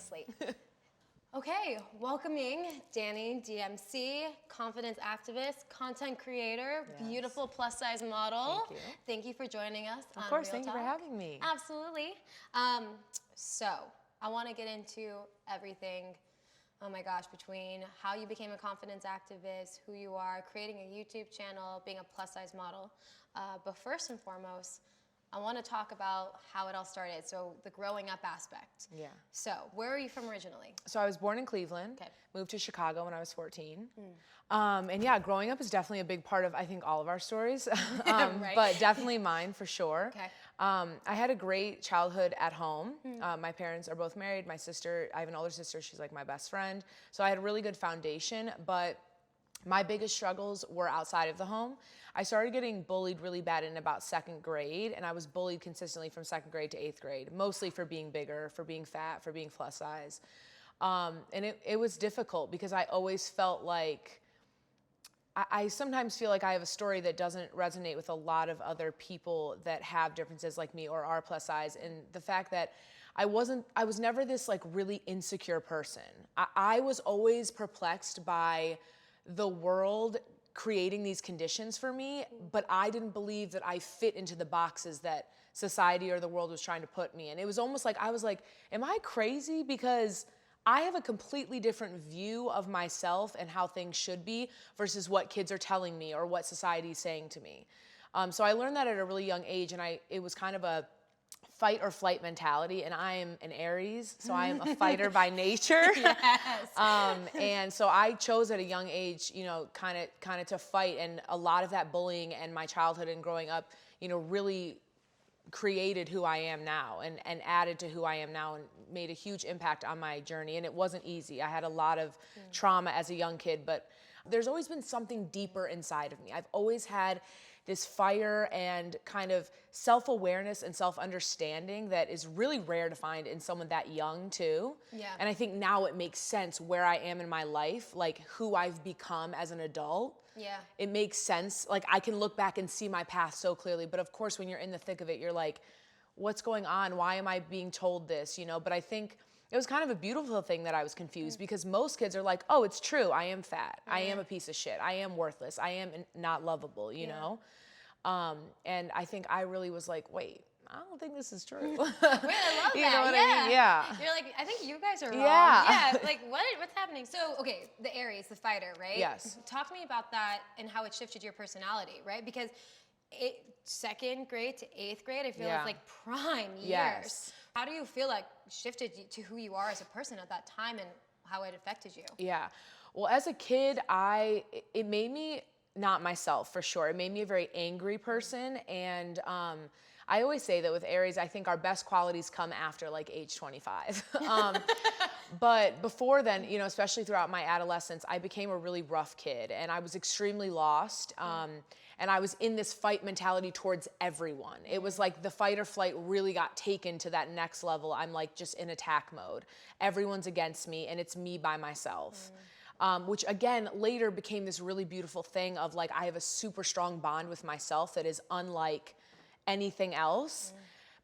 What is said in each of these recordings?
nicely. Okay, welcoming Dani DMC, confidence activist, content creator, beautiful plus size model. Thank you. Thank you for joining us. Of course, Real thank you for Talk. having me. Absolutely. So I want to get into everything. Oh my gosh, between how you became a confidence activist, who you are, creating a YouTube channel, being a plus size model. But first and foremost, I want to talk about how it all started. So the growing up aspect. Yeah. So where are you from originally? So I was born in Cleveland, Okay. moved to Chicago when I was 14. And yeah, growing up is definitely a big part of, I think, all of our stories, Right. but definitely mine for sure. Okay. I had a great childhood at home. My parents are both married. My sister, I have an older sister, she's like my best friend. So I had a really good foundation, but my biggest struggles were outside of the home. I started getting bullied really bad in about 2nd grade, and I was bullied consistently from 2nd grade to 8th grade, mostly for being bigger, for being fat, for being plus size. And it was difficult because I always felt like, I sometimes feel like I have a story that doesn't resonate with a lot of other people that have differences like me or are plus size, and the fact that I was never this like really insecure person. I was always perplexed by the world creating these conditions for me, but I didn't believe that I fit into the boxes that society or the world was trying to put me in. It was almost like I was like, am I crazy? Because I have a completely different view of myself and how things should be versus what kids are telling me or what society is saying to me. So I learned that at a really young age, and it was kind of a fight or flight mentality, and I am an Aries, so I am a fighter by nature. Yes. And so I chose at a young age, you know, kind of to fight, and a lot of that bullying and my childhood and growing up, you know, really created who I am now and added to who I am now and made a huge impact on my journey. And it wasn't easy. I had a lot of trauma as a young kid, but there's always been something deeper inside of me. I've always had this fire and kind of self-awareness and self-understanding that is really rare to find in someone that young too. Yeah. And I think now it makes sense where I am in my life, like who I've become as an adult. Yeah. It makes sense. Like I can look back and see my past so clearly, but of course when you're in the thick of it, you're like, what's going on? Why am I being told this? You know, but I think it was kind of a beautiful thing that I was confused because most kids are like, oh, it's true. I am fat. I am a piece of shit. I am worthless. I am not lovable, you know? And I think I really was like, wait, I don't think this is true. Wait, I love that. You know what I mean? Yeah. You're like, I think you guys are wrong. Yeah. Yeah. Like, what's happening? So, okay, the Aries, the fighter, right? Yes. Talk to me about that and how it shifted your personality, right? Because 2nd grade to 8th grade, I feel it's like prime years. Yes. How do you feel like shifted you to who you are as a person at that time and how it affected you? Yeah. Well, as a kid, it made me not myself for sure. It made me a very angry person. And I always say that with Aries, I think our best qualities come after like age 25. But before then, you know, especially throughout my adolescence, I became a really rough kid and I was extremely lost. And I was in this fight mentality towards everyone. It was like the fight or flight really got taken to that next level. I'm like just in attack mode. Everyone's against me and it's me by myself. Which again, later became this really beautiful thing of like, I have a super strong bond with myself that is unlike anything else.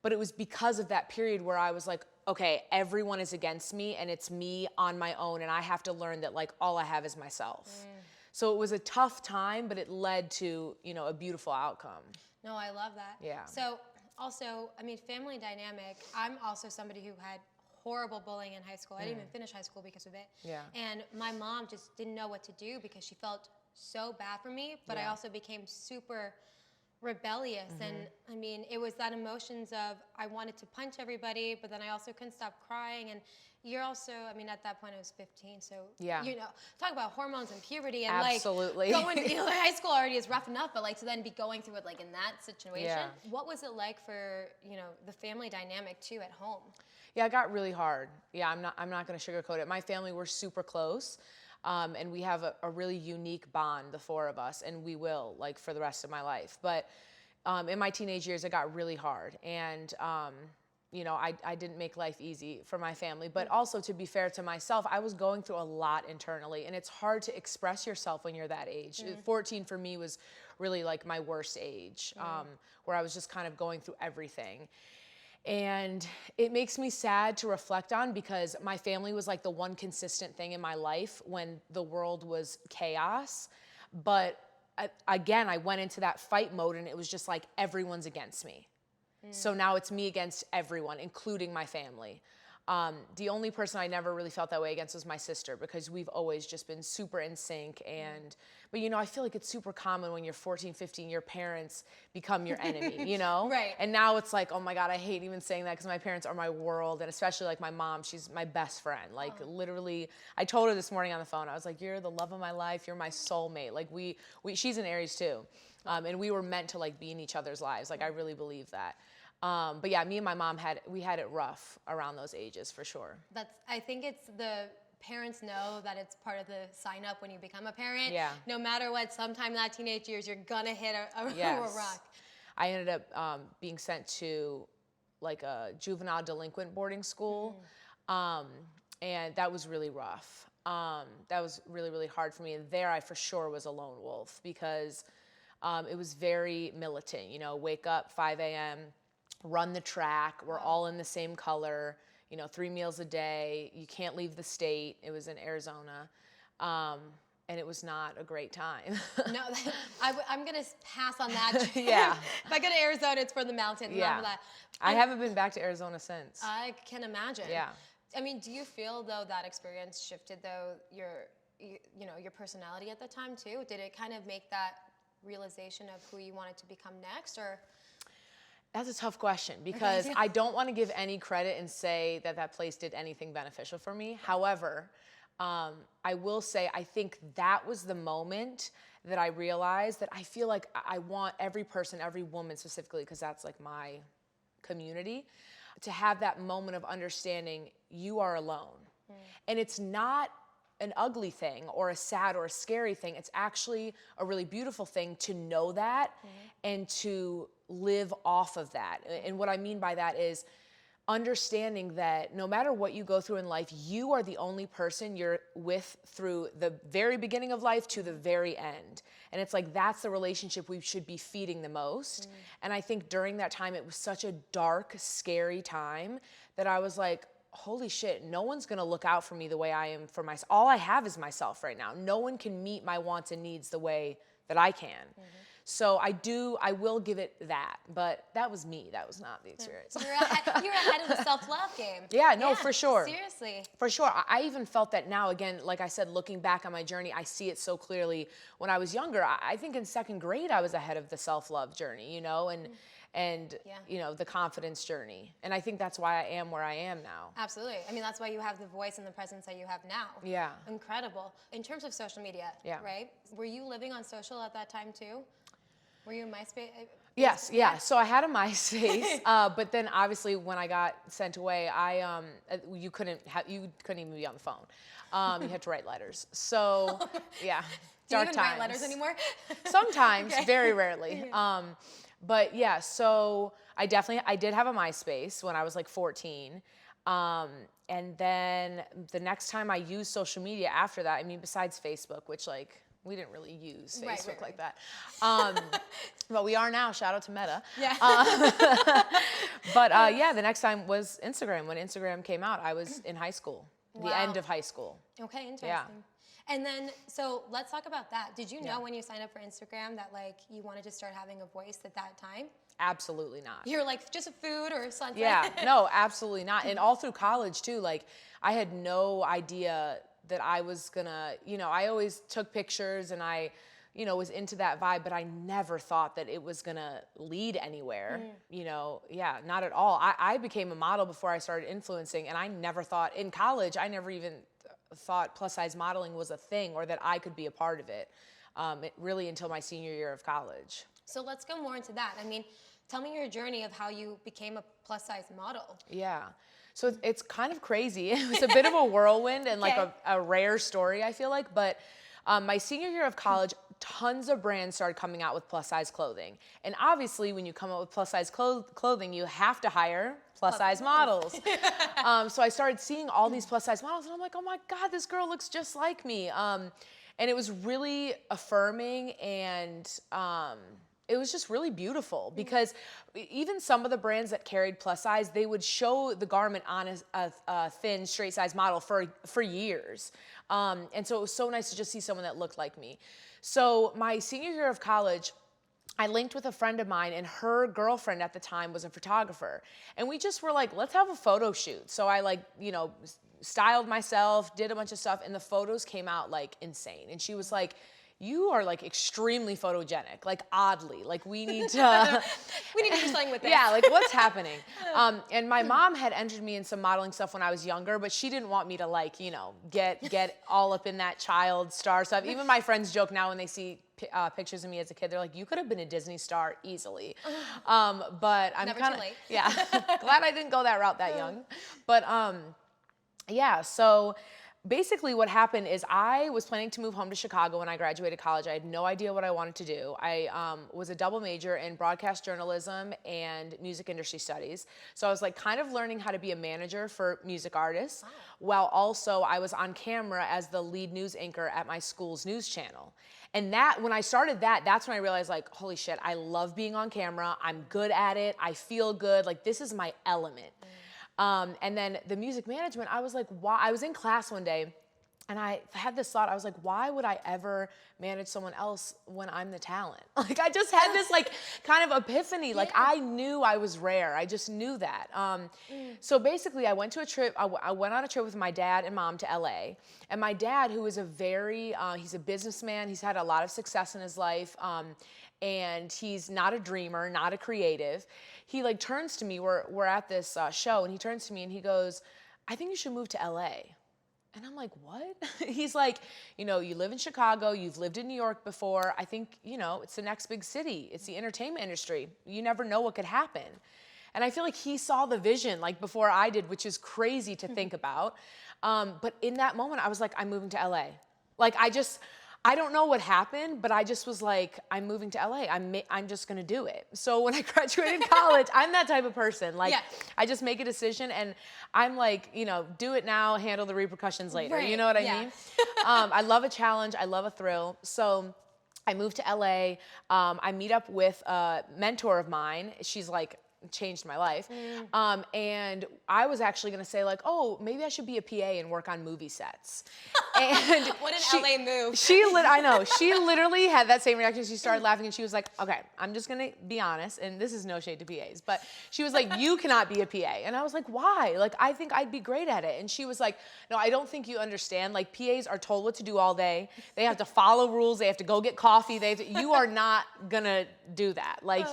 But it was because of that period where I was like, okay, everyone is against me and it's me on my own. And I have to learn that like, all I have is myself. So it was a tough time, but it led to, you know, a beautiful outcome. No, I love that. Yeah. So also, I mean, family dynamic, I'm also somebody who had horrible bullying in high school. I didn't even finish high school because of it. Yeah. And my mom just didn't know what to do because she felt so bad for me, but I also became super rebellious. And I mean, it was that emotions of I wanted to punch everybody, but then I also couldn't stop crying. And you're also, I mean, at that point I was 15, so you know, talk about hormones and puberty and absolutely. Like going, you know, high school already is rough enough, but like to then be going through it like in that situation. What was it like for, you know, the family dynamic too at home? Yeah, it got really hard. Yeah, I'm not gonna sugarcoat it. My family, we're super close. And we have a really unique bond, the four of us, and we will, like, for the rest of my life. But in my teenage years, it got really hard. And, you know, I didn't make life easy for my family. But also, to be fair to myself, I was going through a lot internally. And it's hard to express yourself when you're that age. 14 for me was really, like, my worst age, where I was just kind of going through everything. And it makes me sad to reflect on because my family was like the one consistent thing in my life when the world was chaos. But again, I went into that fight mode and it was just like everyone's against me. So now it's me against everyone, including my family. The only person I never really felt that way against was my sister because we've always just been super in sync. But you know, I feel like it's super common when you're 14, 15, your parents become your enemy, you know? Right. And now it's like, oh my God, I hate even saying that because my parents are my world. And especially like my mom, she's my best friend. Like literally, I told her this morning on the phone, I was like, you're the love of my life. You're my soulmate. Like she's an Aries too. And we were meant to like be in each other's lives. Like I really believe that. But yeah, me and my mom had it rough around those ages for sure. I think it's the parents know that it's part of the sign up when you become a parent. Yeah. No matter what, sometime in that teenage years, you're gonna hit a Yes. rock. I ended up being sent to like a juvenile delinquent boarding school. And that was really rough. That was really, really hard for me. And there I for sure was a lone wolf because it was very militant, you know, wake up 5 a.m., run the track. We're all in the same color, you know, 3 meals a day. You can't leave the state. It was in Arizona. And it was not a great time. No, I'm going to pass on that. Yeah. If I go to Arizona, it's for the mountains. Yeah. That. I haven't been back to Arizona since. I can imagine. Yeah. I mean, do you feel, though, that experience shifted, though, your personality at the time, too? Did it kind of make that realization of who you wanted to become next, or? That's a tough question because I don't want to give any credit and say that place did anything beneficial for me. However, I will say I think that was the moment that I realized that I feel like I want every person, every woman specifically, because that's like my community, to have that moment of understanding you are alone. And it's not an ugly thing or a sad or a scary thing. It's actually a really beautiful thing to know that and to live off of that. And what I mean by that is understanding that no matter what you go through in life, you are the only person you're with through the very beginning of life to the very end. And it's like, that's the relationship we should be feeding the most. And I think during that time, it was such a dark, scary time that I was like, holy shit, no one's gonna look out for me the way I am for myself. All I have is myself right now. No one can meet my wants and needs the way that I can. So I will give it that, but that was me. That was not the experience. You're ahead of the self-love game. Yeah, no, for sure. Seriously. For sure. I even felt that now, again, like I said, looking back on my journey, I see it so clearly. When I was younger, I think in second grade, I was ahead of the self-love journey, you know, and you know, the confidence journey. And I think that's why I am where I am now. Absolutely. I mean, that's why you have the voice and the presence that you have now. Yeah. Incredible. In terms of social media, right? Were you living on social at that time too? Were you in MySpace? Yes, yeah. So I had a MySpace, but then obviously when I got sent away, you couldn't even be on the phone. You had to write letters. So yeah, Do you dark even times. write letters anymore? Sometimes, very rarely. But yeah, so I did have a MySpace when I was like 14. And then the next time I used social media after that, I mean, besides Facebook, which like, we didn't really use Facebook like that. But we are now, shout out to Meta. Yeah. But yeah, the next time was Instagram. When Instagram came out, I was in high school, the end of high school. Okay, interesting. Yeah. And then, so let's talk about that. Did you know when you signed up for Instagram that like you wanted to start having a voice at that time? Absolutely not. You're like, just a food or something? Yeah, no, absolutely not. And all through college too, like I had no idea that I was gonna, you know, I always took pictures and I, you know, was into that vibe, but I never thought that it was gonna lead anywhere, you know, yeah, not at all. I became a model before I started influencing, and I never thought, in college, I never even thought plus size modeling was a thing or that I could be a part of it, really until my senior year of college. So let's go more into that. I mean, tell me your journey of how you became a plus size model. Yeah. So it's kind of crazy. It was a bit of a whirlwind and like a rare story, I feel like. But my senior year of college, tons of brands started coming out with plus size clothing. And obviously, when you come out with plus size clothing, you have to hire plus size models. So I started seeing all these plus size models, and I'm like, oh my God, this girl looks just like me. And it was really affirming and it was just really beautiful because even some of the brands that carried plus size, they would show the garment on a thin, straight size model for years. And so it was so nice to just see someone that looked like me. So my senior year of college, I linked with a friend of mine, and her girlfriend at the time was a photographer. And we just were like, let's have a photo shoot. So I like, you know, styled myself, did a bunch of stuff, and the photos came out like insane. And she was like, you are like extremely photogenic, like oddly, like we need to we need to do something with this. Yeah, like what's happening? And my mom had entered me in some modeling stuff when I was younger, but she didn't want me to like, you know, get all up in that child star stuff. Even my friends joke now when they see pictures of me as a kid, they're like, you could have been a Disney star easily. But I'm Never kind too of, late. yeah, glad I didn't go that route that young. But yeah, so basically what happened is I was planning to move home to Chicago when I graduated college. I had no idea what I wanted to do. I was a double major in broadcast journalism and music industry studies. So I was like kind of learning how to be a manager for music artists, while also I was on camera as the lead news anchor at my school's news channel. And that, when I started that, that's when I realized like, holy shit, I love being on camera. I'm good at it. I feel good. Like this is my element. And then the music management, I was like, why? I was in class one day and I had this thought. I was like, why would I ever manage someone else when I'm the talent? Like I just had this like kind of epiphany. Like I knew I was rare. I just knew that. So basically I went to a trip. I went on a trip with my dad and mom to LA. And my dad, who is a very, he's a businessman. He's had a lot of success in his life. And he's not a dreamer, not a creative. He like turns to me, we're at this show, and he turns to me and he goes, I think you should move to LA. And I'm like, what? He's like, you know, you live in Chicago, you've lived in New York before. I think, you know, it's the next big city. It's the entertainment industry. You never know what could happen. And I feel like he saw the vision like before I did, which is crazy to think about. But in that moment, I was like, I'm moving to LA. Like I don't know what happened, but I just was like, I'm moving to LA. I'm just gonna do it. So when I graduated college, I'm that type of person. Like, I just make a decision and I'm like, you know, do it now, handle the repercussions later. Right. You know what I mean? I love a challenge. I love a thrill. So I moved to LA. I meet up with a mentor of mine. She's like, changed my life. And I was actually gonna say like, oh, maybe I should be a PA and work on movie sets. And what an LA move. I know, she literally had that same reaction. She started laughing and she was like, okay, I'm just gonna be honest, and this is no shade to PAs, but she was like, you cannot be a PA. And I was like, why? Like, I think I'd be great at it. And she was like, no, I don't think you understand. Like, PAs are told what to do all day. They have to follow rules. They have to go get coffee. You are not gonna do that. Like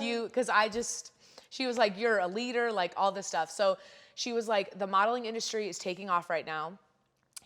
she was like, you're a leader, like all this stuff. So she was like, the modeling industry is taking off right now.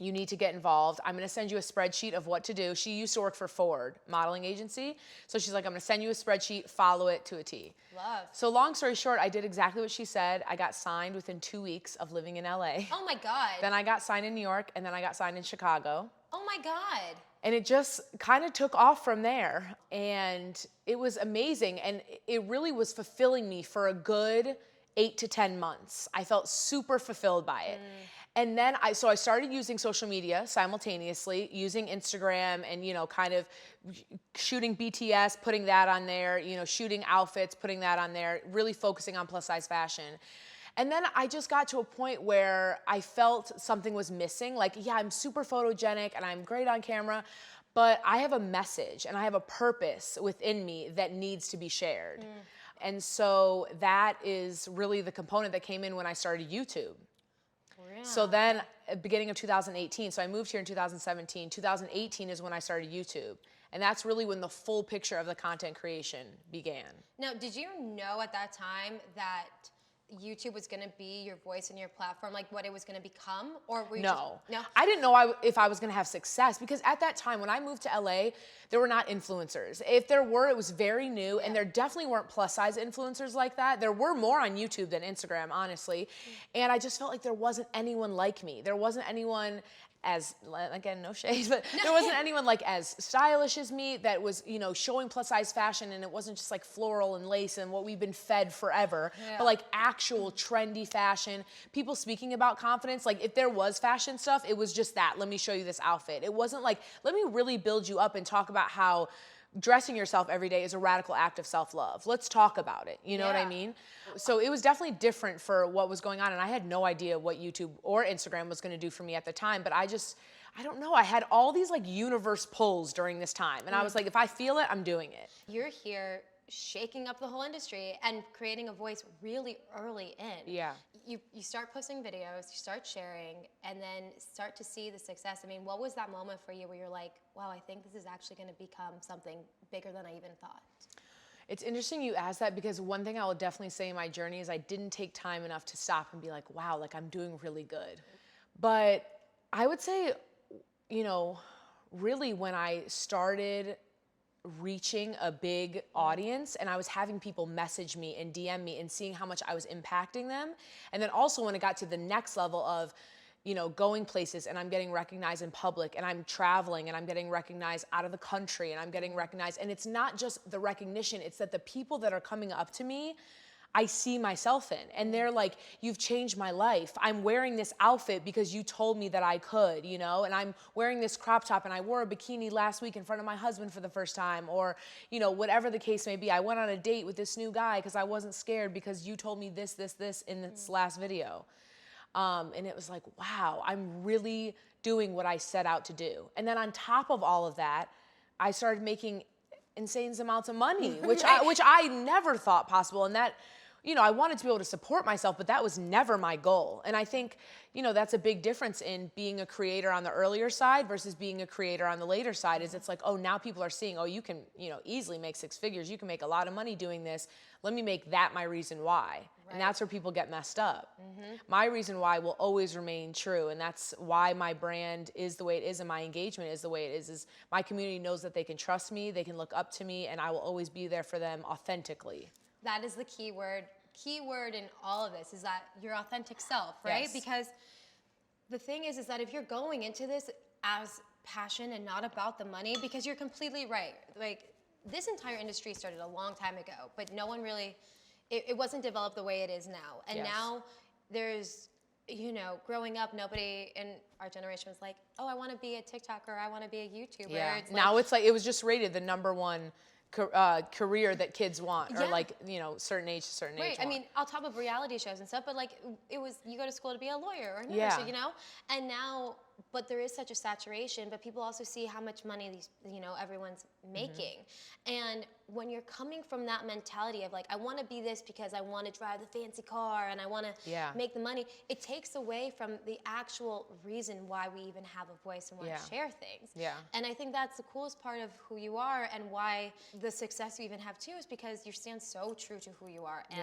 You need to get involved. I'm gonna send you a spreadsheet of what to do. She used to work for Ford modeling agency. So she's like, I'm gonna send you a spreadsheet, follow it to a T. Love. So long story short, I did exactly what she said. I got signed within 2 weeks of living in LA. Oh my God. Then I got signed in New York, and then I got signed in Chicago. Oh my God. And it just kind of took off from there. And it was amazing. And it really was fulfilling me for a good 8 to 10 months. I felt super fulfilled by it. And then I started using social media simultaneously, using Instagram and, you know, kind of shooting BTS, putting that on there, you know, shooting outfits, putting that on there, really focusing on plus size fashion. And then I just got to a point where I felt something was missing. Like, yeah, I'm super photogenic and I'm great on camera, but I have a message and I have a purpose within me that needs to be shared. And so that is really the component that came in when I started YouTube. Yeah. So then, beginning of 2018, so I moved here in 2017. 2018 is when I started YouTube. And that's really when the full picture of the content creation began. Now, did you know at that time that YouTube was going to be your voice and your platform, like what it was going to become? Or were you No. No? I didn't know if I was going to have success, because at that time when I moved to LA, there were not influencers. If there were, it was very new, and there definitely weren't plus size influencers like that. There were more on YouTube than Instagram, honestly. And I just felt like there wasn't anyone like me. There wasn't anyone as, again, no shade, but there wasn't anyone like as stylish as me that was, you know, showing plus size fashion, and it wasn't just like floral and lace and what we've been fed forever, but like actual trendy fashion, people speaking about confidence. Like, if there was fashion stuff, it was just that, let me show you this outfit. It wasn't like, let me really build you up and talk about how dressing yourself every day is a radical act of self-love. Let's talk about it. You know what I mean? So it was definitely different for what was going on. And I had no idea what YouTube or Instagram was going to do for me at the time. But I don't know. I had all these like universe pulls during this time. And I was like, if I feel it, I'm doing it. You're here shaking up the whole industry and creating a voice really early in. Yeah. You start posting videos, you start sharing, and then start to see the success. I mean, what was that moment for you where you're like, wow, I think this is actually going to become something bigger than I even thought? It's interesting you ask that, because one thing I will definitely say in my journey is I didn't take time enough to stop and be like, wow, like I'm doing really good. But I would say, you know, really when I started reaching a big audience and I was having people message me and DM me and seeing how much I was impacting them. And then also when it got to the next level of, you know, going places and I'm getting recognized in public and I'm traveling and I'm getting recognized out of the country and I'm getting recognized. And it's not just the recognition, it's that the people that are coming up to me, I see myself in, and they're like, you've changed my life. I'm wearing this outfit because you told me that I could, you know, and I'm wearing this crop top and I wore a bikini last week in front of my husband for the first time, or, you know, whatever the case may be. I went on a date with this new guy because I wasn't scared because you told me this in this last video. And it was like, wow, I'm really doing what I set out to do. And then on top of all of that, I started making insane amounts of money, which I never thought possible. And that, you know, I wanted to be able to support myself, but that was never my goal. And I think, you know, that's a big difference in being a creator on the earlier side versus being a creator on the later side. Is it's like, oh, now people are seeing, oh, you can, you know, easily make 6 figures. You can make a lot of money doing this. Let me make that my reason why. Right. And that's where people get messed up. My reason why will always remain true. And that's why my brand is the way it is and my engagement is the way it is my community knows that they can trust me, they can look up to me, and I will always be there for them authentically. That is the key word in all of this, is that your authentic self, right? Yes. Because the thing is that if you're going into this as passion and not about the money, because you're completely right. Like, this entire industry started a long time ago, but no one really, it wasn't developed the way it is now. And now there's, you know, growing up, nobody in our generation was like, oh, I want to be a TikToker, I want to be a YouTuber. Yeah. It's now it's like, it was just rated the #1 career that kids want, or like, you know, certain age to certain age. Right. I mean, on top of reality shows and stuff, but like it was, you go to school to be a lawyer or a nurse, you know? And now, but there is such a saturation, but people also see how much money these, you know, everyone's making. And when you're coming from that mentality of like, I want to be this because I want to drive the fancy car and I want to make the money, it takes away from the actual reason why we even have a voice and want to share things. And I think that's the coolest part of who you are, and why the success you even have too is because you stand so true to who you are. And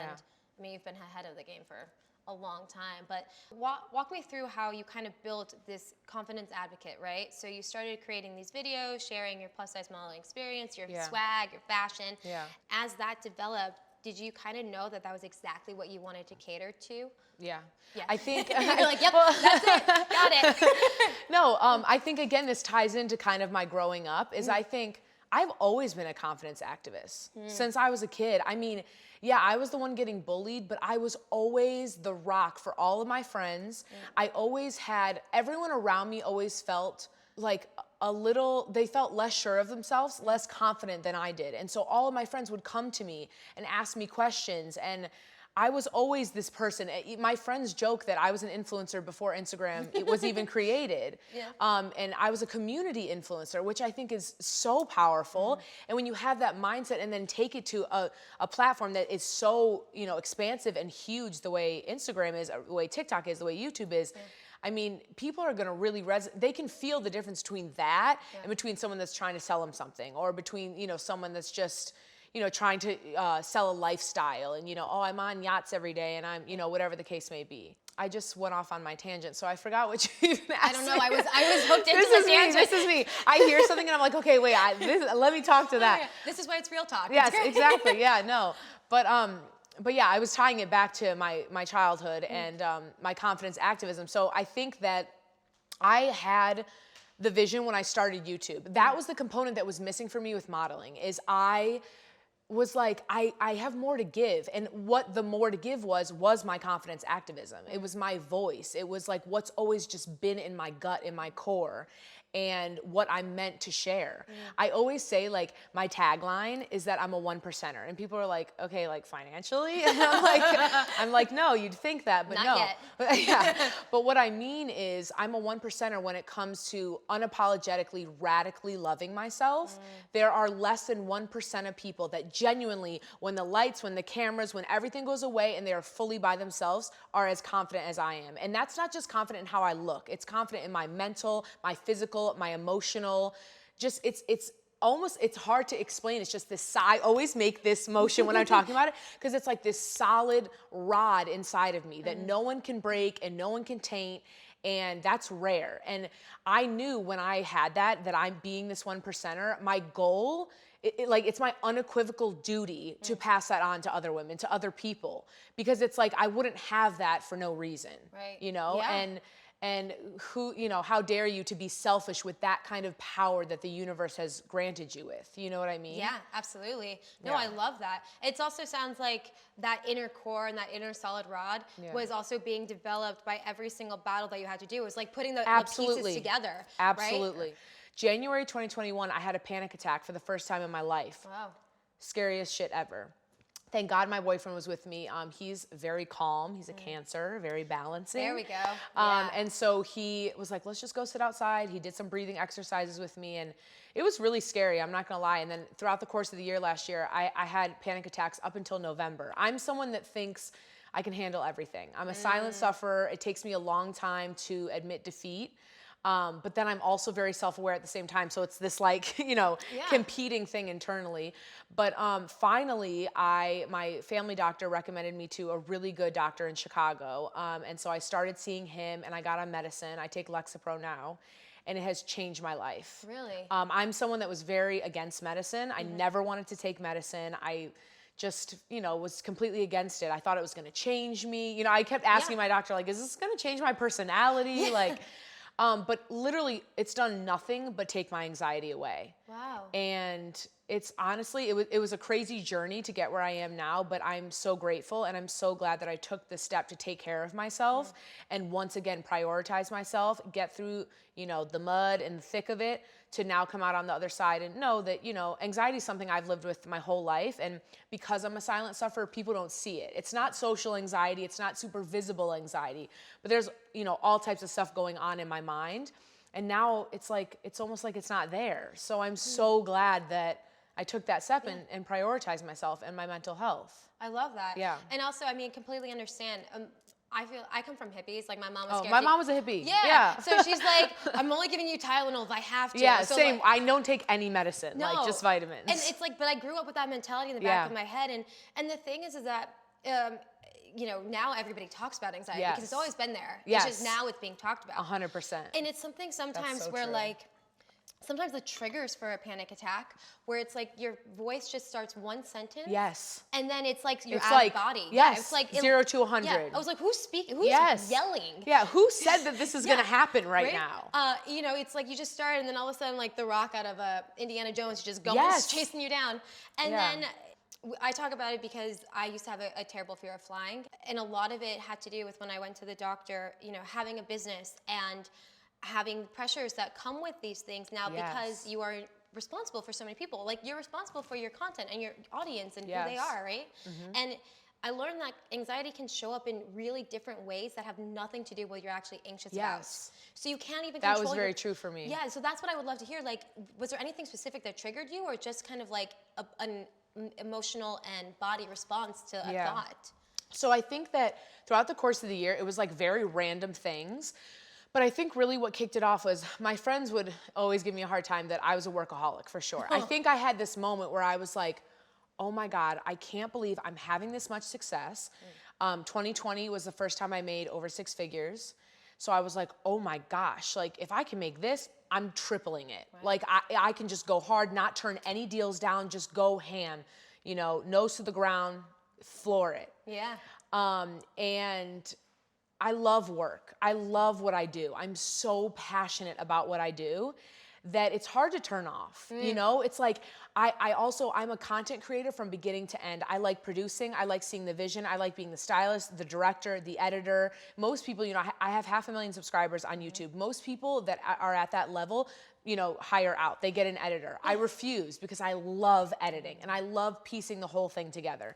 I mean, you've been ahead of the game for a long time, but walk me through how you kind of built this confidence advocate, right? So you started creating these videos, sharing your plus size modeling experience, your swag, your fashion. As that developed, did you kind of know that that was exactly what you wanted to cater to? Yeah. I think you're like, yep, that's it, got it. No, I think again, this ties into kind of my growing up, is I think I've always been a confidence activist since I was a kid. I mean, yeah, I was the one getting bullied, but I was always the rock for all of my friends. I always had, everyone around me always felt like they felt less sure of themselves, less confident than I did. And so all of my friends would come to me and ask me questions, and I was always this person. My friends joke that I was an influencer before Instagram it was even created. And I was a community influencer, which I think is so powerful. And when you have that mindset and then take it to a platform that is so, you know, expansive and huge, the way Instagram is, the way TikTok is, the way YouTube is, I mean, people are going to really they can feel the difference between that and between someone that's trying to sell them something, or between, you know, someone that's just, you know, trying to sell a lifestyle and, you know, oh, I'm on yachts every day and I'm, you know, whatever the case may be. I just went off on my tangent, so I forgot what you even asked. I don't know. I was hooked into the tangent. This is me. I hear something and I'm like, okay, wait, let me talk to that. This is why it's real talk. Yes, exactly. Yeah, no. But yeah, I was tying it back to my childhood and my confidence activism. So I think that I had the vision when I started YouTube. That was the component that was missing for me with modeling, is I was like, I have more to give. And what the more to give was my confidence activism. It was my voice. It was like what's always just been in my gut, in my core. and what I'm meant to share. I always say, like, my tagline is that I'm a 1%er, and people are like, okay, like financially? And I'm like, no, you'd think that, but Not no. yet. Yeah. But what I mean is I'm a 1%er when it comes to unapologetically, radically loving myself. There are less than 1% of people that genuinely, when the lights, when the cameras, when everything goes away and they are fully by themselves, are as confident as I am. And that's not just confident in how I look. It's confident in my mental, my physical, my emotional, just it's almost, it's hard to explain. It's just this, I always make this motion when I'm talking about it, because it's like this solid rod inside of me that no one can break and no one can taint. And that's rare. And I knew when I had that I'm being this 1%er, my goal, it's my unequivocal duty to pass that on to other women, to other people, because it's like, I wouldn't have that for no reason, Right. you know? Yeah. And who, you know, how dare you to be selfish with that kind of power that the universe has granted you with? You know what I mean? Yeah, absolutely. No, Yeah. I love that. It also sounds like that inner core and that inner solid rod was also being developed by every single battle that you had to do. It was like putting the pieces together. Absolutely. Right? January 2021, I had a panic attack for the first time in my life. Wow. Scariest shit ever. Thank God my boyfriend was with me. He's very calm. He's a Cancer, very balancing. There we go. Yeah. And so he was like, let's just go sit outside. He did some breathing exercises with me, and it was really scary, I'm not gonna lie. And then throughout the course of the year last year, I had panic attacks up until November. I'm someone that thinks I can handle everything. I'm a silent sufferer. It takes me a long time to admit defeat. But then I'm also very self-aware at the same time. So it's this like, you know, competing thing internally. But finally, my family doctor recommended me to a really good doctor in Chicago. And so I started seeing him and I got on medicine. I take Lexapro now. And it has changed my life. Really? I'm someone that was very against medicine. I never wanted to take medicine. I just, you know, was completely against it. I thought it was gonna change me. You know, I kept asking my doctor, like, is this gonna change my personality? Like, but literally, it's done nothing but take my anxiety away. Wow. And it's honestly, it was a crazy journey to get where I am now, but I'm so grateful and I'm so glad that I took the step to take care of myself and once again prioritize myself, get through, you know, the mud and the thick of it to now come out on the other side and know that, you know, anxiety is something I've lived with my whole life. And because I'm a silent sufferer, people don't see it. It's not social anxiety. It's not super visible anxiety, but there's, you know, all types of stuff going on in my mind. And now it's like, it's almost like it's not there. So I'm so glad that I took that step and prioritized myself and my mental health. I love that. Yeah. And also, I mean, completely understand. I come from hippies. Like my mom was Oh, scared. my mom was a hippie. Yeah. So she's like, I'm only giving you Tylenol if I have to. Yeah, so same. Like, I don't take any medicine, like just vitamins. And it's like, but I grew up with that mentality in the back of my head. And the thing is that, you know, now everybody talks about anxiety because it's always been there. Yes. It's just now it's being talked about. 100%. And it's something sometimes so where true. like, sometimes the triggers for a panic attack where it's like your voice just starts one sentence. Yes. And then it's like you're It's out like, of body. yes, Yeah, it's like 0 to 100. Yeah, I was like, who's speaking? Who's yelling? Yeah, who said that this is gonna happen right now? You know, it's like you just started and then all of a sudden like the Rock out of Indiana Jones just going, chasing you down. And then I talk about it because I used to have a terrible fear of flying. And a lot of it had to do with when I went to the doctor, you know, having a business and having pressures that come with these things now because you are responsible for so many people. Like you're responsible for your content and your audience and who they are, right? And I learned that anxiety can show up in really different ways that have nothing to do with what you're actually anxious about. So you can't even control That was very true for me. Yeah, so that's what I would love to hear. Like, was there anything specific that triggered you or just kind of like an emotional and body response to a thought? So I think that throughout the course of the year, it was like very random things. But I think really what kicked it off was my friends would always give me a hard time that I was a workaholic for sure. I think I had this moment where I was like, oh my God, I can't believe I'm having this much success. 2020 was the first time I made over 6 figures. So I was like, oh my gosh, like if I can make this, I'm tripling it. Like I can just go hard, not turn any deals down, just go ham, you know, nose to the ground, floor it. Yeah. And I love work. I love what I do. I'm so passionate about what I do that it's hard to turn off. You know, it's like, I'm a content creator from beginning to end. I like producing, I like seeing the vision, I like being the stylist, the director, the editor. Most people, you know, I have 500,000 subscribers on YouTube. Most people that are at that level, you know, hire out, they get an editor. I refuse because I love editing and I love piecing the whole thing together.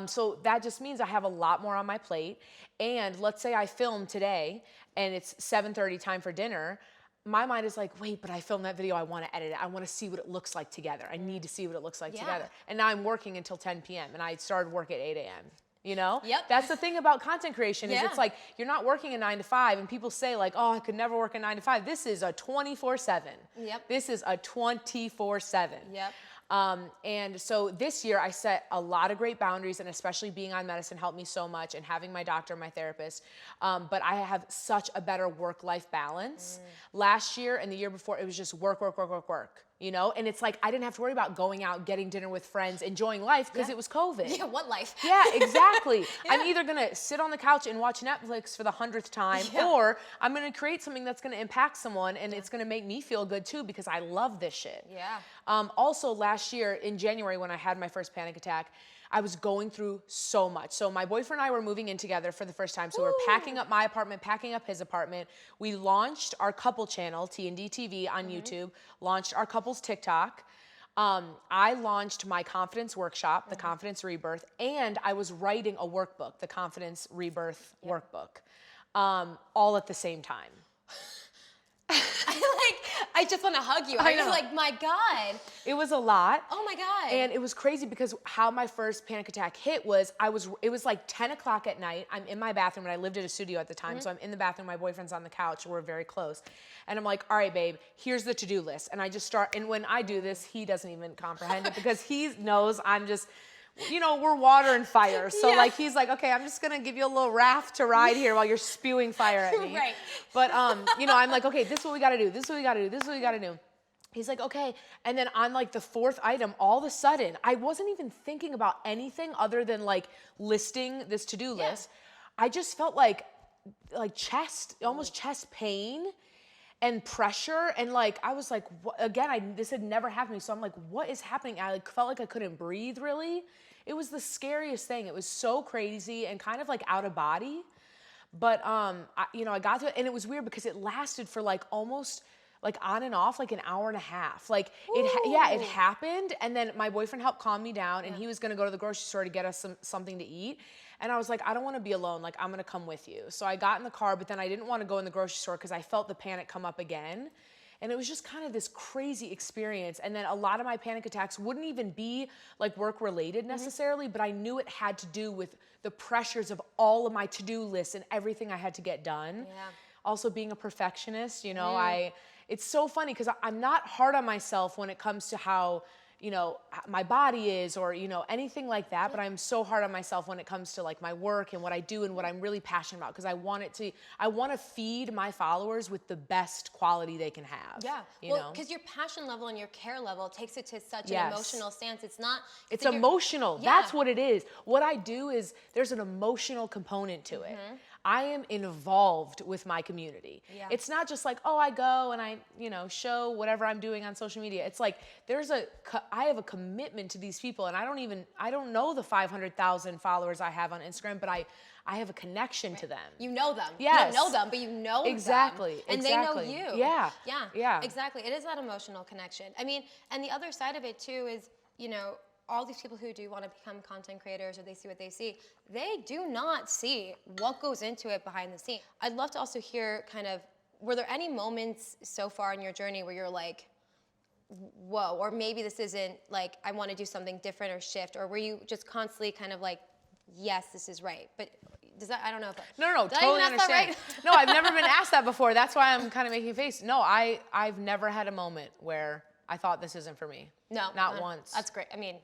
So that just means I have a lot more on my plate. And let's say I film today and it's 7:30 time for dinner. My mind is like, wait, but I filmed that video. I want to edit it. I want to see what it looks like together. I need to see what it looks like together. And now I'm working until 10 p.m. and I started work at 8 a.m. You know? Yep. That's the thing about content creation is it's like, you're not working a 9 to 5 and people say like, oh, I could never work a 9 to 5. This is a 24/7. Yep. This is a 24/7. Yep. And so this year I set a lot of great boundaries, and especially being on medicine helped me so much, and having my doctor, my therapist. But I have such a better work-life balance. Last year and the year before, it was just work, work, work, work, work. You know, and it's like I didn't have to worry about going out, getting dinner with friends, enjoying life because it was COVID. Yeah, what life? Yeah, exactly. I'm either gonna sit on the couch and watch Netflix for the 100th time, or I'm gonna create something that's gonna impact someone, and it's gonna make me feel good too because I love this shit. Yeah. Also, last year in January when I had my first panic attack, I was going through so much. So my boyfriend and I were moving in together for the first time. So we're packing up my apartment, packing up his apartment. We launched our couple channel, T&D TV on YouTube, launched our couple's TikTok. I launched my confidence workshop, the Confidence Rebirth, and I was writing a workbook, the Confidence Rebirth workbook, all at the same time. I just want to hug you. I was like, my God. It was a lot. Oh my God. And it was crazy because how my first panic attack hit was it was like 10 o'clock at night. I'm in my bathroom, and I lived at a studio at the time. So I'm in the bathroom, my boyfriend's on the couch, we're very close. And I'm like, all right, babe, here's the to-do list. And I just start, and when I do this, he doesn't even comprehend it because he knows I'm just, you know, we're water and fire. So like, he's like, okay, I'm just gonna give you a little raft to ride here while you're spewing fire at me. Right. But, you know, I'm like, okay, this is what we gotta do. This is what we gotta do. This is what we gotta do. He's like, okay. And then on like the fourth item, all of a sudden, I wasn't even thinking about anything other than like listing this to-do list. I just felt like chest, almost chest pain and pressure. And like, I was like, again, this had never happened to me. So I'm like, what is happening? I like felt like I couldn't breathe really. It was the scariest thing. It was so crazy and kind of like out of body. But, you know, I got through it, and it was weird because it lasted for like almost like on and off, like an hour and a half. Like it happened. And then my boyfriend helped calm me down, and he was gonna go to the grocery store to get us something to eat. And I was like, I don't wanna be alone. Like, I'm gonna come with you. So I got in the car, but then I didn't wanna go in the grocery store because I felt the panic come up again. And it was just kind of this crazy experience. And then a lot of my panic attacks wouldn't even be like work related necessarily, but I knew it had to do with the pressures of all of my to-do lists and everything I had to get done. Yeah. Also being a perfectionist, you know, it's so funny because I'm not hard on myself when it comes to how, you know, my body is or, you know, anything like that. But I'm so hard on myself when it comes to like my work and what I do and what I'm really passionate about, because I want to feed my followers with the best quality they can have. Yeah. Well, because your passion level and your care level takes it to such an emotional stance. It's emotional. That's what it is. What I do is there's an emotional component to it. I am involved with my community. Yeah. It's not just like, oh, I go and I, you know, show whatever I'm doing on social media. It's like I have a commitment to these people, and I don't know the 500,000 followers I have on Instagram, but I have a connection to them. You know them. Yes. You don't know them, but you know them. And they know you. Yeah. Yeah. Yeah. Exactly. It is that emotional connection. I mean, and the other side of it too is, you know, all these people who do want to become content creators, or they see what they see, they do not see what goes into it behind the scenes. I'd love to also hear kind of, were there any moments so far in your journey where you're like, whoa, or maybe this isn't like, I want to do something different or shift, or were you just constantly kind of like, yes, this is right? But does that, I don't know if No, totally understand. Right? No, I've never been asked that before. That's why I'm kind of making a face. No, I've never had a moment where I thought this isn't for me. No. Not once. That's great. I mean,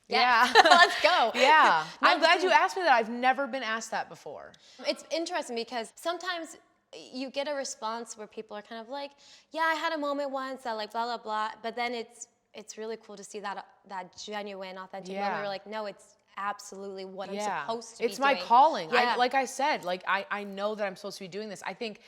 yeah. Let's go. Yeah. No, I'm glad you asked me that. I've never been asked that before. It's interesting because sometimes you get a response where people are kind of like, yeah, I had a moment once that like blah, blah, blah. But then it's really cool to see that genuine, authentic moment where you're like, no, it's absolutely what I'm supposed to be doing. It's my calling. Yeah. Like I said, like I know that I'm supposed to be doing this. I think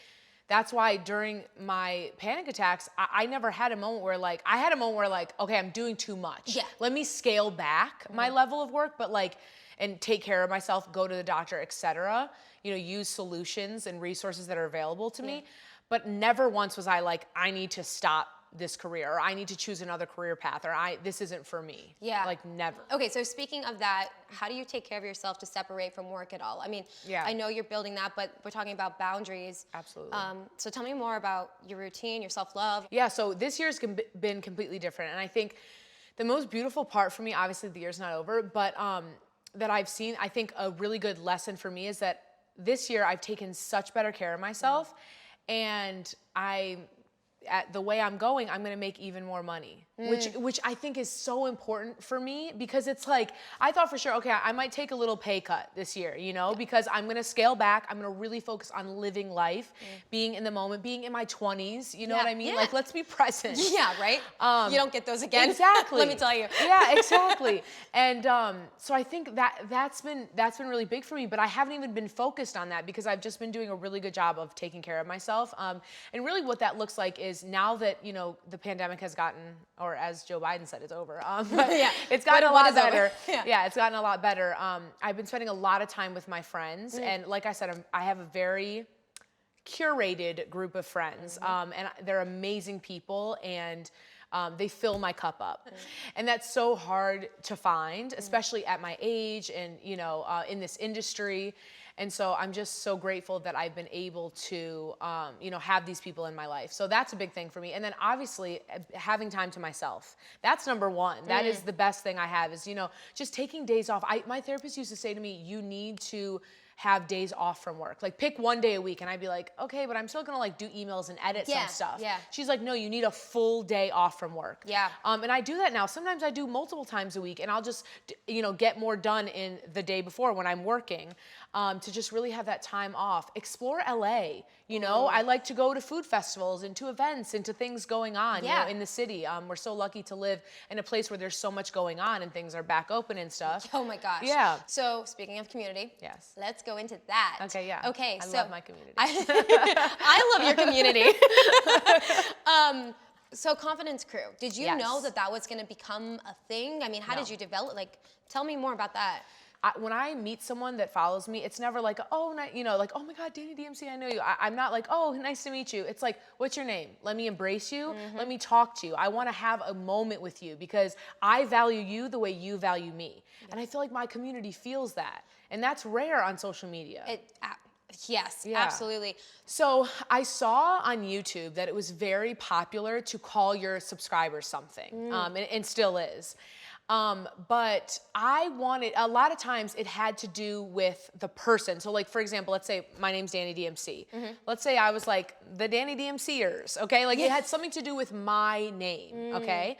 that's why during my panic attacks, I never had a moment where like, I had a moment where like, okay, I'm doing too much. Yeah. Let me scale back my level of work, but like, and take care of myself, go to the doctor, etc. You know, use solutions and resources that are available to me. But never once was I like, I need to stop this career, or I need to choose another career path, or this isn't for me. Yeah. Like never. Okay, so speaking of that, how do you take care of yourself to separate from work at all? I mean, I know you're building that, but we're talking about boundaries. Absolutely. So tell me more about your routine, your self-love. Yeah, so this year's been completely different. And I think the most beautiful part for me, obviously the year's not over, but that I've seen, I think a really good lesson for me is that this year I've taken such better care of myself, and at the way I'm going, I'm gonna make even more money, which I think is so important for me, because it's like, I thought for sure, okay, I might take a little pay cut this year, you know, because I'm gonna scale back. I'm gonna really focus on living life, being in the moment, being in my 20s, you know what I mean? Like, let's be present. Yeah, right? You don't get those again. Exactly. Let me tell you. Yeah, exactly. And so I think that's been really big for me, but I haven't even been focused on that because I've just been doing a really good job of taking care of myself. And really what that looks like is now that, you know, the pandemic has gotten, or as Joe Biden said, it's over. But it's gotten a lot better. Yeah, it's gotten a lot better. I've been spending a lot of time with my friends. And like I said, I have a very curated group of friends. And they're amazing people, and they fill my cup up. And that's so hard to find, especially at my age and, you know, in this industry. And so I'm just so grateful that I've been able to, you know, have these people in my life. So that's a big thing for me. And then obviously having time to myself. That's number one. That is the best thing I have, is, you know, just taking days off. My therapist used to say to me, you need to have days off from work. Like, pick one day a week. And I'd be like, okay, but I'm still gonna like do emails and edit some stuff. She's like, no, you need a full day off from work. And I do that now. Sometimes I do multiple times a week, and I'll just, you know, get more done in the day before when I'm working, to just really have that time off. Explore LA. You know, I like to go to food festivals and to events and to things going on, you know, in the city. We're so lucky to live in a place where there's so much going on and things are back open and stuff. Oh my gosh. Yeah. So speaking of community, let's go into that. Okay, yeah. Okay, I love my community. I love your community. So Confidence Crew, did you know that that was going to become a thing? I mean, how did you develop? Like, tell me more about that. When I meet someone that follows me, it's never like, oh, you know, like, oh my God, Dani DMC, I know you. I'm not like, oh, nice to meet you. It's like, what's your name? Let me embrace you. Let me talk to you. I want to have a moment with you because I value you the way you value me. And I feel like my community feels that. And that's rare on social media. Yes, absolutely. So I saw on YouTube that it was very popular to call your subscribers something, and still is. But I wanted, a lot of times it had to do with the person. So like, for example, let's say my name's Dani DMC. Let's say I was like the Dani DMCers, okay? Like it had something to do with my name, okay?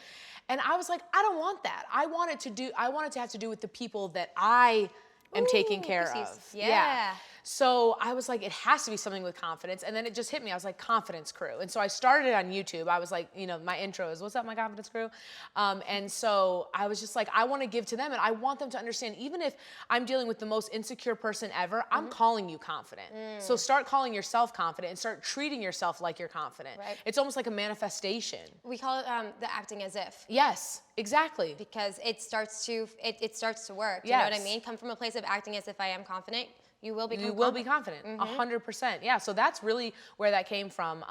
And I was like, I don't want that. I want it to have to do with the people that I am taking care of. Yeah. So I was like, it has to be something with confidence. And then it just hit me. I was like, Confidence Crew. And so I started on YouTube. I was like, you know, my intro is, what's up, my Confidence Crew? And so I was just like, I want to give to them. And I want them to understand, even if I'm dealing with the most insecure person ever, I'm calling you confident. So start calling yourself confident and start treating yourself like you're confident. It's almost like a manifestation. We call it the acting as if. Yes, exactly. Because it starts to work. You know what I mean? Come from a place of acting as if I am confident. You will become confident. Be confident, 100%. Yeah, so that's really where that came from.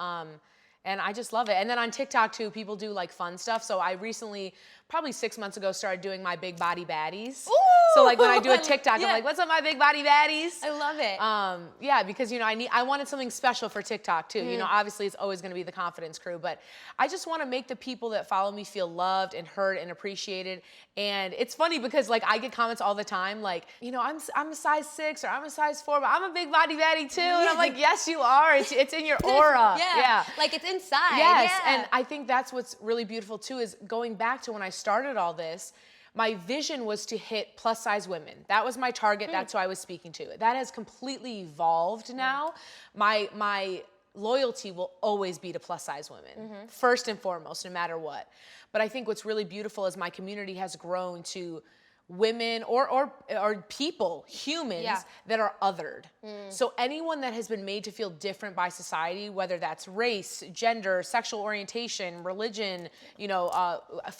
And I just love it. And then on TikTok too, people do like fun stuff. So I recently, probably 6 months ago, started doing my big body baddies. Ooh, so like when I do a TikTok, I'm like, what's up, my big body baddies? I love it. Yeah, because, you know, I wanted something special for TikTok too. You know, obviously it's always going to be the Confidence Crew, but I just want to make the people that follow me feel loved and heard and appreciated. And it's funny because like I get comments all the time, like, you know, I'm a size 6 or I'm a size 4, but I'm a big body baddie too. And I'm like, yes, you are. It's in your aura. Yeah. Like it's inside. Yes. And I think that's what's really beautiful too, is going back to when I started all this, my vision was to hit plus size women. That was my target. That's who I was speaking to. That has completely evolved now. My loyalty will always be to plus size women, first and foremost, no matter what. But I think what's really beautiful is my community has grown to women or people, humans that are othered. So anyone that has been made to feel different by society, whether that's race, gender, sexual orientation, religion, you know,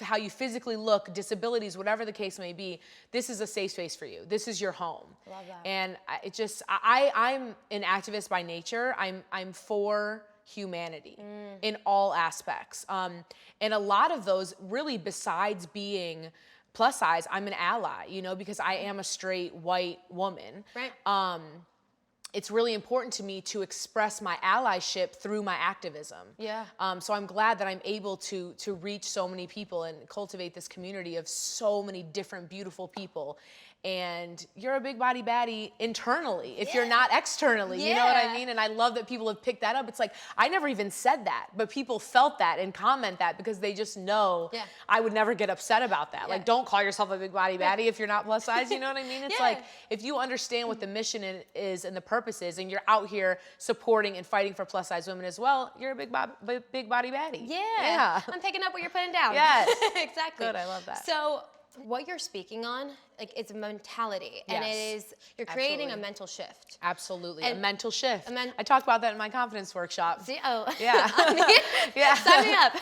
how you physically look, disabilities, whatever the case may be, this is a safe space for you. This is your home. Love that. And I'm an activist by nature. I'm for humanity in all aspects. And a lot of those really, besides being plus size, I'm an ally, you know, because I am a straight white woman. Right. It's really important to me to express my allyship through my activism. Yeah. So I'm glad that I'm able to reach so many people and cultivate this community of so many different beautiful people. And you're a big body baddie internally if you're not externally, you know what I mean? And I love that people have picked that up. It's like, I never even said that, but people felt that and comment that because they just know I would never get upset about that. Like, don't call yourself a big body baddie if you're not plus size, you know what I mean? It's like, if you understand what the mission is and the purpose is, and you're out here supporting and fighting for plus size women as well, you're a big body baddie. Yeah. I'm picking up what you're putting down. Yes. Exactly. Good, I love that. So what you're speaking on, like, it's a mentality, and it is, you're creating a mental shift. Absolutely, And a mental shift. I talked about that in my confidence workshop. Oh, yeah. I mean, sign me up.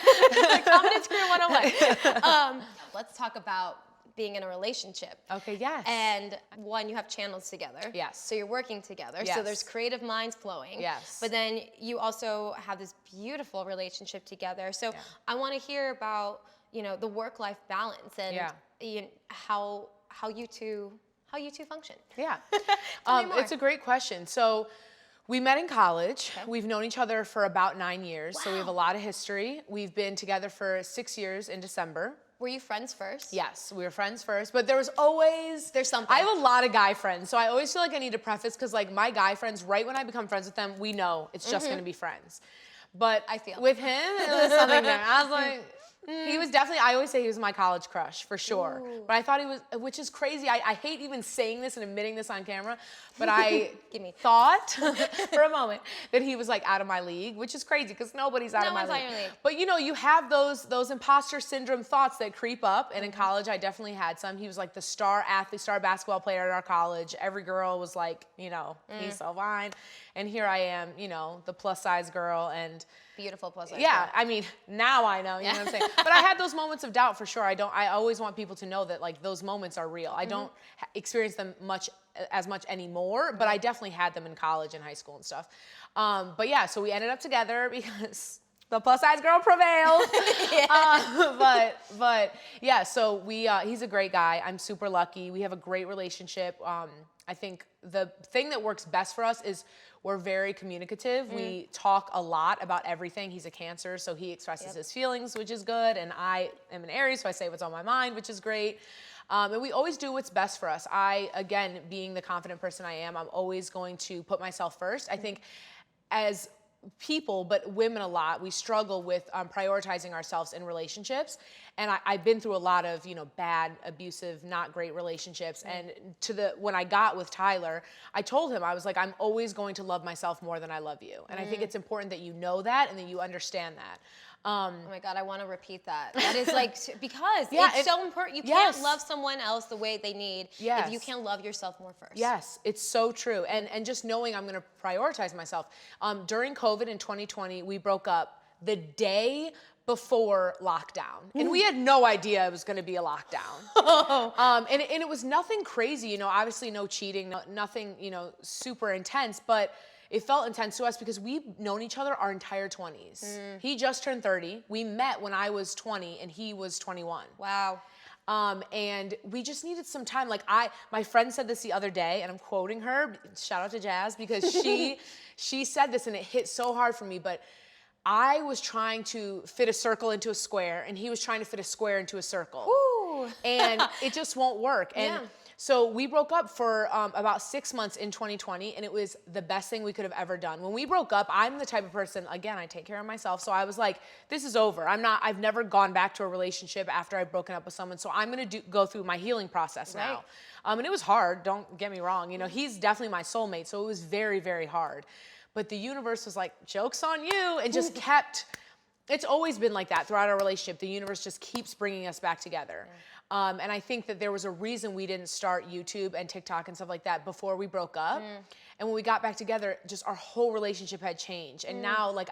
Confidence Career 101. Let's talk about being in a relationship. Okay, yes. And one, you have channels together. Yes. So you're working together. Yes. So there's creative minds flowing. Yes. But then you also have this beautiful relationship together. So I want to hear about, you know, the work-life balance and you know, how you two function. Yeah. It's a great question. So we met in college. Okay. We've known each other for about 9 years. Wow. So we have a lot of history. We've been together for 6 years in December. Were you friends first? Yes, we were friends first, but there's something. I have a lot of guy friends, so I always feel like I need to preface, because like my guy friends, right when I become friends with them, we know it's just gonna be friends. But I feel with him, it was something different. I was like, he was definitely, I always say he was my college crush, for sure. Ooh. But I thought he was, which is crazy. I hate even saying this and admitting this on camera, but I thought for a moment that he was like out of my league, which is crazy because nobody's out of my league. But you know, you have those imposter syndrome thoughts that creep up. And in college, I definitely had some. He was like the star athlete, star basketball player at our college. Every girl was like, you know, he's so fine. And here I am, you know, the plus size girl and beautiful plus size. Yeah, girl. I mean, now I know, you know what I'm saying? But I had those moments of doubt for sure. I always want people to know that like those moments are real. I don't experience them as much anymore, but I definitely had them in college and high school and stuff. But yeah, so we ended up together because the plus size girl prevailed. But yeah, so he's a great guy. I'm super lucky. We have a great relationship. I think the thing that works best for us is we're very communicative. We talk a lot about everything. He's a Cancer, so he expresses his feelings, which is good. And I am an Aries, so I say what's on my mind, which is great. And we always do what's best for us. Again, being the confident person I am, I'm always going to put myself first. I think as people, but women a lot, we struggle with prioritizing ourselves in relationships. And I've been through a lot of, you know, bad, abusive, not great relationships. And when I got with Tyler, I told him, I was like, I'm always going to love myself more than I love you. And I think it's important that you know that and that you understand that. Oh my God, I want to repeat that. That is like, because it's so important. You can't love someone else the way they need if you can't love yourself more first. Yes, it's so true. And just knowing I'm going to prioritize myself. During COVID in 2020, we broke up the day before lockdown. And we had no idea it was going to be a lockdown. And it was nothing crazy, you know, obviously no cheating, nothing, you know, super intense, but it felt intense to us because we've known each other our entire 20s. He just turned 30. We met when I was 20 and he was 21. Wow. And we just needed some time. Like my friend said this the other day, and I'm quoting her, shout out to Jazz, because she said this and it hit so hard for me, but I was trying to fit a circle into a square and he was trying to fit a square into a circle. Ooh. And it just won't work. And so we broke up for about 6 months in 2020, and it was the best thing we could have ever done. When we broke up, I'm the type of person, again, I take care of myself. So I was like, this is over. I've never gone back to a relationship after I've broken up with someone. So I'm going to go through my healing process now. And it was hard. Don't get me wrong. You know, he's definitely my soulmate. So it was very, very hard. But the universe was like, joke's on you, and just kept, it's always been like that throughout our relationship. The universe just keeps bringing us back together. And I think that there was a reason we didn't start YouTube and TikTok and stuff like that before we broke up. And when we got back together, just our whole relationship had changed. And now, like,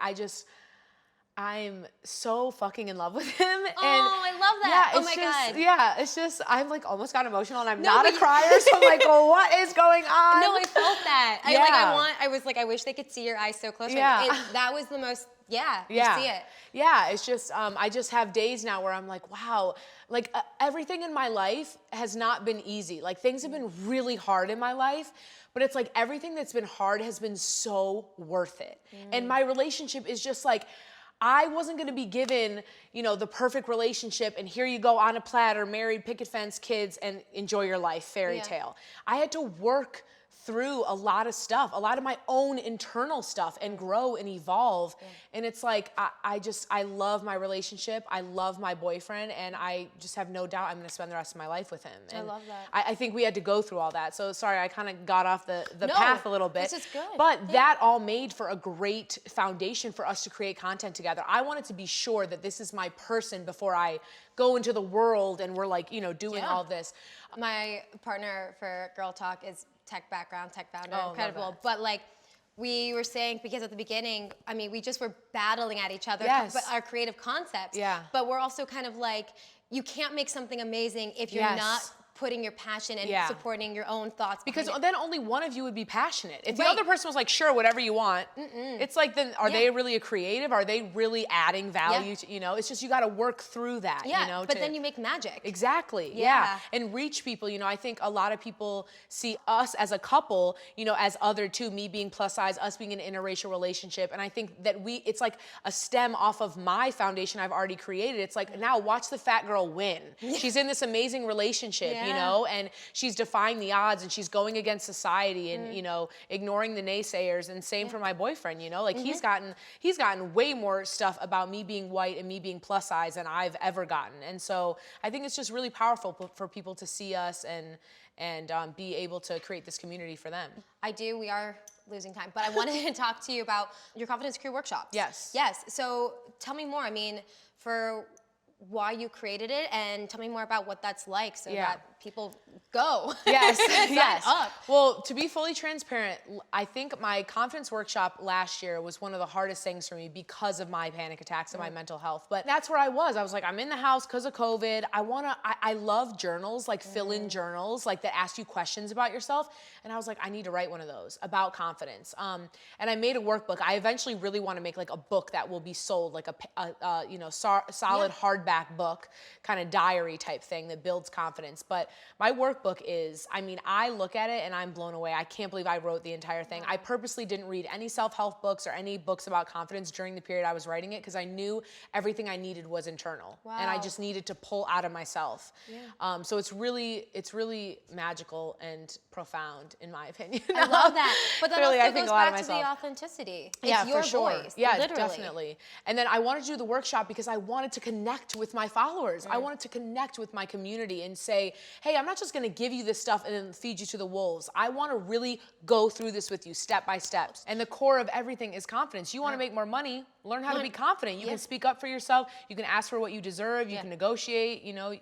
I'm so fucking in love with him. And I love that. Yeah, oh my God. Yeah, it's just, I'm like almost got emotional and I'm not a crier. So I'm like, well, what is going on? No, I felt that. I was like, I wish they could see your eyes so close. Yeah. That was the most, you see it. Yeah, it's just, I just have days now where I'm like, wow, like everything in my life has not been easy. Like things have been really hard in my life, but it's like everything that's been hard has been so worth it. And my relationship is just like, I wasn't gonna be given, you know, the perfect relationship and here you go on a platter, married, picket fence, kids, and enjoy your life, fairy tale. I had to work through a lot of stuff, a lot of my own internal stuff and grow and evolve. And it's like, I love my relationship. I love my boyfriend and I just have no doubt I'm gonna spend the rest of my life with him. And I love that. I think we had to go through all that. So sorry, I kind of got off the path a little bit. This is good. But that all made for a great foundation for us to create content together. I wanted to be sure that this is my person before I go into the world and we're like, you know, doing all this. My partner for Girl Talk is tech background, tech founder, Oh, incredible. But like we were saying, because at the beginning, I mean, we just were battling at each other, but our creative concepts. Yeah. But we're also kind of like, you can't make something amazing if you're not putting your passion and supporting your own thoughts. Because then only one of you would be passionate. If the other person was like, sure, whatever you want, it's like, then are they really a creative? Are they really adding value to, you know, it's just, you got to work through that, you know. But then you make magic. Exactly, and reach people. You know, I think a lot of people see us as a couple, you know, as other two, me being plus size, us being an interracial relationship. And I think that it's like a stem off of my foundation I've already created. It's like, now watch the fat girl win. She's in this amazing relationship, you know, and she's defying the odds and she's going against society and, you know, ignoring the naysayers. And same for my boyfriend, you know, like he's gotten way more stuff about me being white and me being plus size than I've ever gotten. And so I think it's just really powerful for people to see us and be able to create this community for them. We are losing time, but I wanted to talk to you about your Confidence Crew workshops. Yes. So tell me more. I mean, for why you created it and tell me more about what that's like so that people go. Yes, Sign up. Well, to be fully transparent, I think my confidence workshop last year was one of the hardest things for me because of my panic attacks and my mental health. But that's where I was like, I'm in the house because of COVID. I love journals, like fill-in journals, like that ask you questions about yourself. And I was like, I need to write one of those about confidence. And I made a workbook. I eventually really want to make like a book that will be sold, like a you know, solid hardback book, kind of diary type thing that builds confidence. But my workbook is, I mean, I look at it and I'm blown away. I can't believe I wrote the entire thing. I purposely didn't read any self-help books or any books about confidence during the period I was writing it because I knew everything I needed was internal. And I just needed to pull out of myself. So it's really magical and profound in my opinion. I love that. But that Clearly, also I think goes a lot of back to myself. the authenticity. It's your for sure. voice. Yeah, literally. definitely. And then I wanted to do the workshop because I wanted to connect with my followers. I wanted to connect with my community and say, hey, I'm not just gonna give you this stuff and then feed you to the wolves. I wanna really go through this with you step by step. And the core of everything is confidence. You wanna make more money, learn how to be confident. You can speak up for yourself. You can ask for what you deserve. You can negotiate, you know.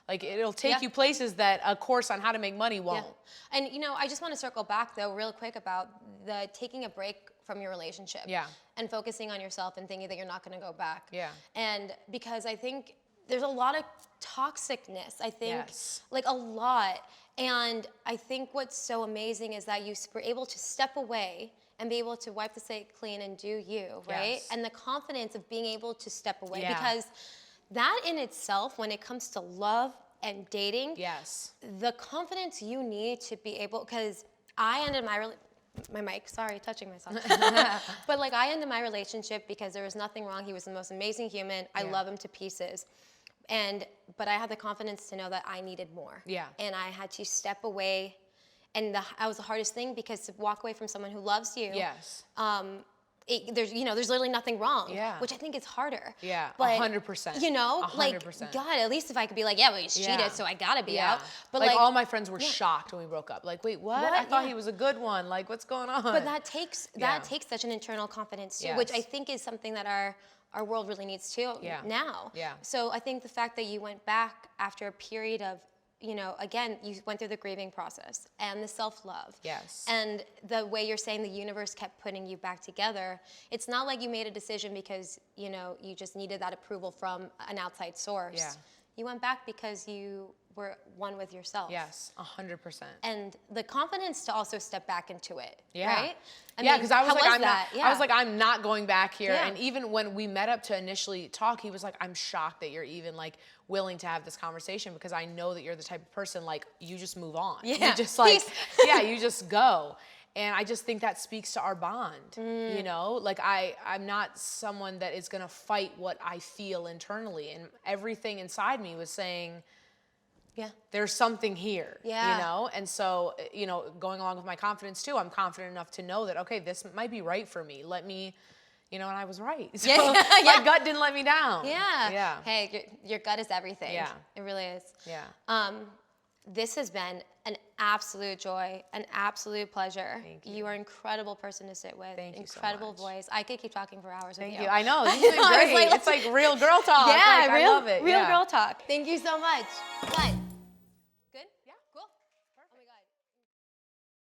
Like it'll take you places that a course on how to make money won't. And you know, I just want to circle back though real quick about the taking a break from your relationship. And focusing on yourself and thinking that you're not going to go back. And because I think there's a lot of toxicness, I think, like a lot. And I think what's so amazing is that you were able to step away and be able to wipe the slate clean and do you, right? And the confidence of being able to step away because that in itself, when it comes to love and dating, the confidence you need to be able, because I ended my mic, sorry, touching myself. But like I ended my relationship because there was nothing wrong. He was the most amazing human. I love him to pieces. But I had the confidence to know that I needed more. And I had to step away. And that was the hardest thing because to walk away from someone who loves you. there's literally nothing wrong. Yeah. Which I think is harder. Yeah, but 100%. You know, 100%. like, God, at least if I could be like, yeah, well, he's cheated, so I gotta be out. But like all my friends were shocked when we broke up. Like, wait, what? I thought he was a good one. Like, what's going on? But that takes such an internal confidence too, which I think is something that our world really needs too now. Yeah. So I think the fact that you went back after a period of, again, you went through the grieving process and the self-love. Yes. And the way you're saying the universe kept putting you back together, it's not like you made a decision because, you just needed that approval from an outside source. Yeah. You went back because you were one with yourself. Yes, 100%. And the confidence to also step back into it, yeah. right? Because I was like, I was like, I'm not going back here. Yeah. And even when we met up to initially talk, he was like, I'm shocked that you're even like willing to have this conversation because I know that you're the type of person like you just move on. Yeah. You just like, you just go. And I just think that speaks to our bond, Like I'm not someone that is gonna fight what I feel internally, and everything inside me was saying, there's something here, And so, going along with my confidence too, I'm confident enough to know that, okay, this might be right for me. Let me, and I was right. So my gut didn't let me down. Yeah. Yeah. Hey, your gut is everything. Yeah. It really is. Yeah. This has been an absolute joy, an absolute pleasure. Thank you. You are an incredible person to sit with. Thank you incredible so much. voice. I could keep talking for hours with you. Thank you. I know. This is great. It's like real girl talk. Yeah, I love it. Real girl talk. Thank you so much. What?